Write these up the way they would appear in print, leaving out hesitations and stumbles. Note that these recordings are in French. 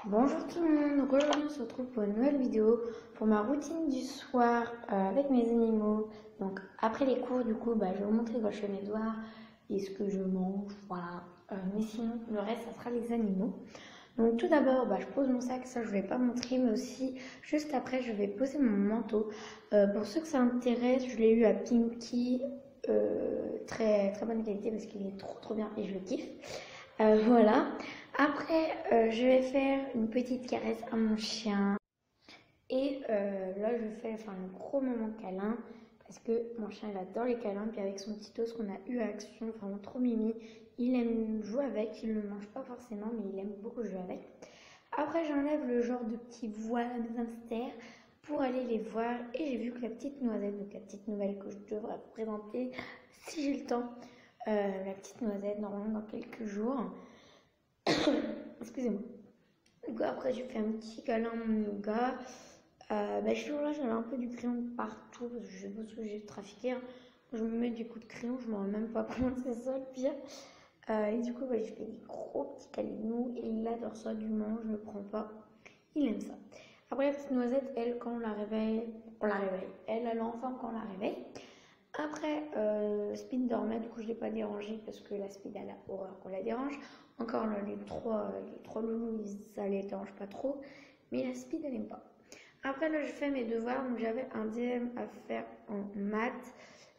Bonjour tout le monde, donc aujourd'hui on se retrouve pour une nouvelle vidéo pour ma routine du soir avec mes animaux. Donc après les cours du coup je vais vous montrer quand je fais mes devoirs et ce que je mange, voilà. Mais sinon le reste ça sera les animaux. Donc tout d'abord je pose mon sac, ça je vais pas montrer, mais aussi juste après je vais poser mon manteau. Pour ceux que ça intéresse, je l'ai eu à Pinky, très très bonne qualité parce qu'il est trop bien et je le kiffe. Voilà. Après, je vais faire une petite caresse à mon chien. Et là, je fais un gros moment câlin. Parce que mon chien, il adore les câlins. Puis avec son petit os qu'on a eu à Action, vraiment trop mimi. Il aime jouer avec. Il ne le mange pas forcément, mais il aime beaucoup jouer avec. Après, j'enlève le genre de petit voile à mes hamsters pour aller les voir. Et j'ai vu que la petite noisette, donc la petite nouvelle que je devrais vous présenter si j'ai le temps. La petite noisette, normalement dans quelques jours. Excusez-moi. Donc après, je fais un petit câlin à mon yoga. Ce jour-là, j'avais un peu du crayon partout parce que je suppose que j'ai trafiqué. Hein. Je me mets des coups de crayon, je ne me rends même pas compte, c'est ça le pire. Et du coup, je fais des gros petits câlinous et il adore ça, du moment je ne le prends pas. Il aime ça. Après, la petite noisette, elle, quand on la réveille. Elle a l'enfant quand on la réveille. Après, Speed dormait, du coup je ne l'ai pas dérangé parce que la Speed elle a horreur qu'on la dérange. Encore là, les trois loulous, ça les dérange pas trop, mais la Speed elle n'aime pas. Après là, je fais mes devoirs, donc j'avais un DM à faire en maths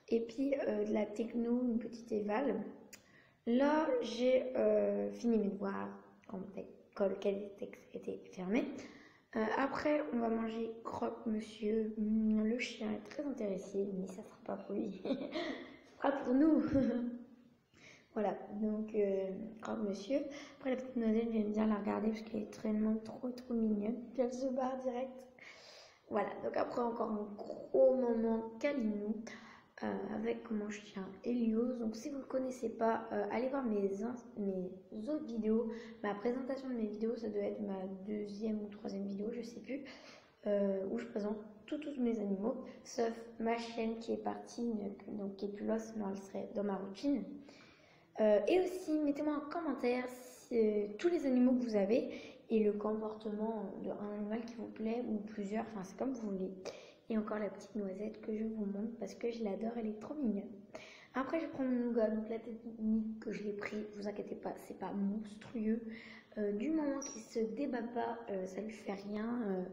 et puis de la techno, une petite éval. Là, j'ai fini mes devoirs quand l'école était fermée. Après, on va manger croque-monsieur. Le chien est très intéressé, mais ça sera pas pour lui. Ça sera pour nous. Voilà, donc croque-monsieur. Après, la petite noisette, j'aime bien la regarder parce qu'elle est vraiment trop mignonne. Puis elle se barre direct. Voilà, donc après, encore un gros moment câlinou avec mon chien Helios. Donc si vous ne le connaissez pas, allez voir mes autres vidéos. Ma présentation de mes vidéos, ça doit être ma deuxième ou troisième vidéo, je sais plus, où je présente tous mes animaux, sauf ma chienne qui est partie, donc qui est plus là, sinon elle serait dans ma routine. Et aussi, mettez-moi en commentaire tous les animaux que vous avez et le comportement d'un animal qui vous plaît ou plusieurs, enfin c'est comme vous voulez. Et encore la petite noisette que je vous montre parce que je l'adore, elle est trop mignonne. Après, je prends mon nougat, donc la technique que je l'ai pris, vous inquiétez pas, c'est pas monstrueux. Du moment qu'il se débat pas, ça lui fait rien.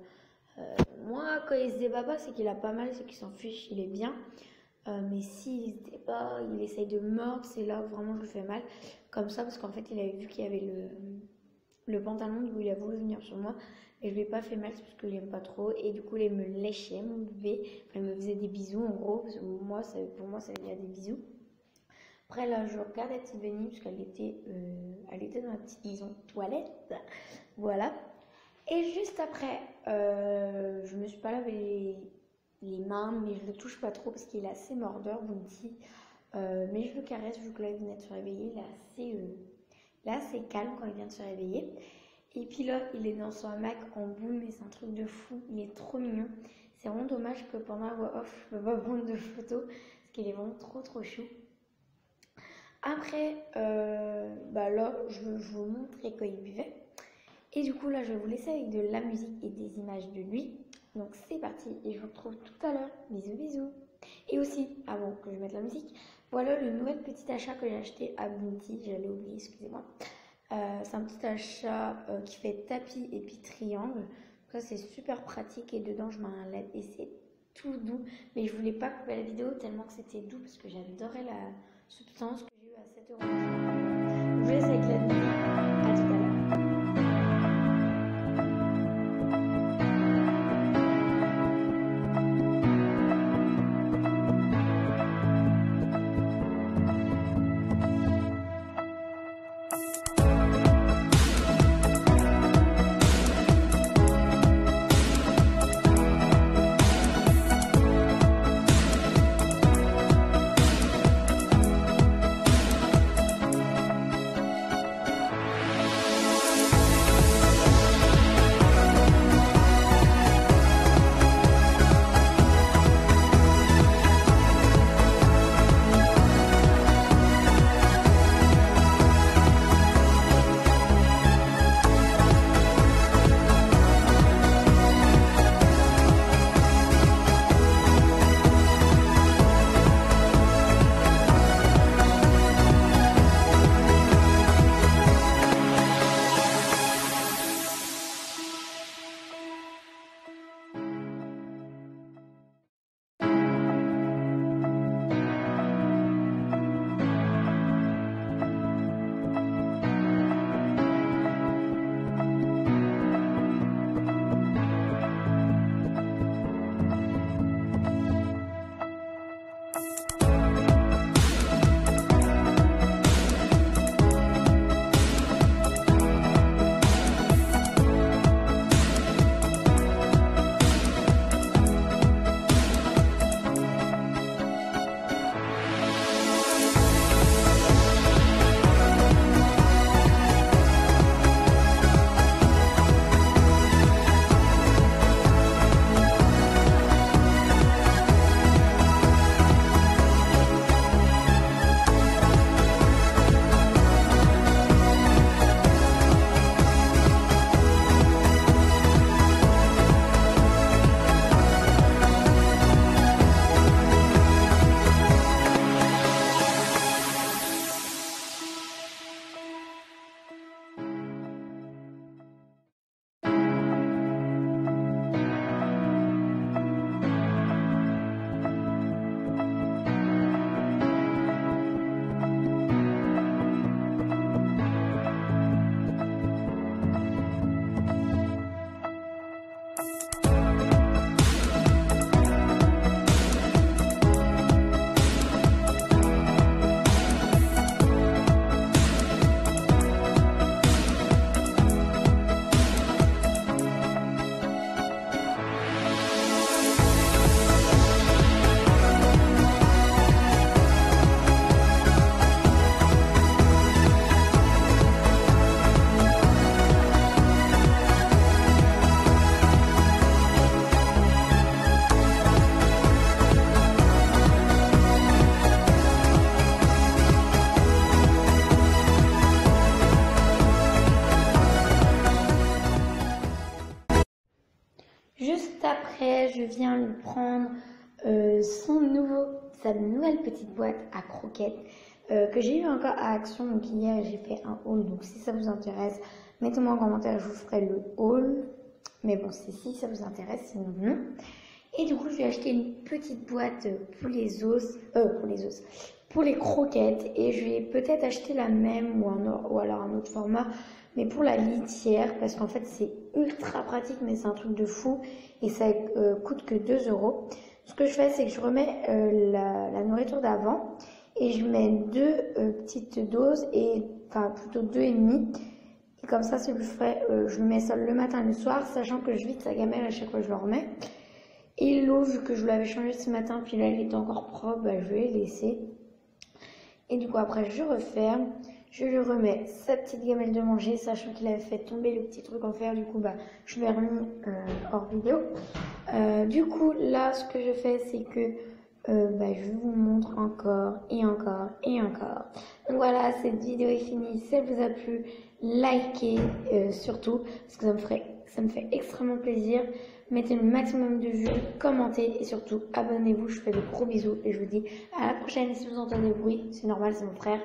Moi, quand il se débat pas, c'est qu'il a pas mal, c'est qu'il s'en fiche, il est bien. Mais s'il se débat, il essaye de mordre, c'est là où vraiment je lui fais mal. Comme ça, parce qu'en fait, il avait vu qu'il y avait le pantalon, du coup, il a voulu venir sur moi. Et je lui ai pas fait mal, c'est parce que je l'aime pas trop. Et du coup, il me léchait, mon bébé. Enfin, il me faisait des bisous, en gros. Parce que pour moi, ça veut dire des bisous. Après, là, je regarde la petite Benny, parce qu'elle était dans la petite maison toilette. Voilà. Et juste après, je me suis pas lavé les mains, mais je le touche pas trop parce qu'il est assez mordeur, Bounty. Mais je le caresse, vu que là, il venait de se réveiller. Il est assez calme quand il vient de se réveiller. Et puis là, il est dans son hamac en boule, mais c'est un truc de fou. Il est trop mignon. C'est vraiment dommage que pendant la voix off, je ne peux pas prendre de photos parce qu'il est vraiment trop chou. Après, là, je vous montrer quand il buvait. Et du coup, là, je vais vous laisser avec de la musique et des images de lui. Donc, c'est parti et je vous retrouve tout à l'heure. Bisous. Et aussi, avant que je mette la musique, voilà le nouvel petit achat que j'ai acheté à Bounty. J'allais oublier, excusez-moi. C'est un petit achat qui fait tapis et puis triangle. Ça, c'est super pratique et dedans, je mets un LED et c'est tout doux. Mais je voulais pas couper la vidéo tellement que c'était doux parce que j'adorais la substance que j'ai eu à 7 €. Je vous laisse avec la musique. À tout à l'heure. je viens lui prendre sa nouvelle petite boîte à croquettes que j'ai eu encore à Action. Donc hier j'ai fait un haul, donc si ça vous intéresse, mettez-moi en commentaire, je vous ferai le haul. Mais bon, c'est si ça vous intéresse, sinon non. Et du coup, je vais acheter une petite boîte pour les croquettes. Et je vais peut-être acheter la même ou alors un autre format, mais pour la litière, parce qu'en fait, c'est ultra pratique, mais c'est un truc de fou. Et ça coûte que 2 euros. Ce que je fais, c'est que je remets la nourriture d'avant et je mets 2 petites doses, enfin plutôt 2,5. Et comme ça, c'est plus frais. Je le mets ça le matin et le soir, sachant que je vide sa gamelle à chaque fois que je le remets. Et l'eau, vu que je l'avais changée ce matin, puis là, elle était encore propre, bah, je vais laisser. Et du coup, après, je referme. Je lui remets sa petite gamelle de manger, sachant qu'il avait fait tomber le petit truc en fer. Du coup, bah, je l'ai remis hors vidéo. Du coup, là, ce que je fais, c'est que je vous montre encore et encore et encore. Donc voilà, cette vidéo est finie. Si elle vous a plu, likez surtout, parce que ça me fait extrêmement plaisir. Mettez le maximum de vues, commentez et surtout abonnez-vous. Je vous fais de gros bisous et je vous dis à la prochaine. Si vous entendez le bruit, c'est normal, c'est mon frère.